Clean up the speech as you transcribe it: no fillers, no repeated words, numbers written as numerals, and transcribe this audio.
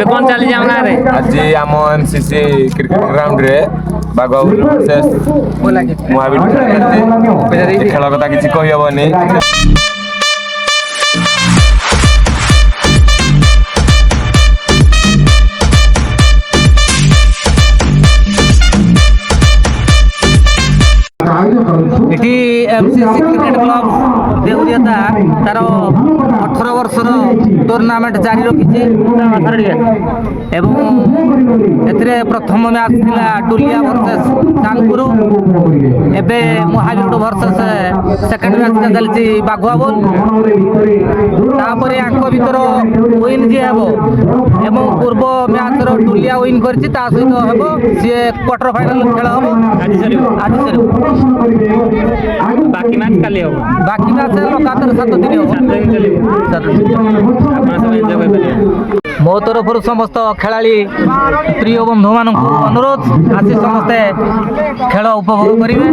कौन चली जाम गारे आज आम एमसीसी क्रिकेट ग्राउंड रे बागवाबुल वर्सेस महावीर खेल कथा किसी कही हेबनी। এটি এমসিসি ক্রিকেট ক্লব দেউরিয়াতা তার 18 বর্ষর টুর্নামেন্ট জারি রখিছে এবং এতে প্রথম ম্যাচ ଥିଲା ডুলিয়া ভর্সেস চাঁদপুর। এবে মহাবীর ভর্সেস সেকেন্ড ম্যাচ চালিছি বাঘুয়াবুল। তারপরে আঙ্ক ভিতর উইন যে হব এবং পূর্ব ম্যাচর ডুলিয়া উইন করেছে তা সহিত হব সি কোয়ার্টার ফাইনাল খেলা হব আজ সরিব। বাকি ম্যাচ কালি হব। বাকি ম্যাচ লগাতার 7 দিন হব। মো তরফর সমস্ত খেলাড়ি প্রিয় বন্ধু মানুষ অনুরোধ আসি সমস্তে খেল উপভোগ করিবে।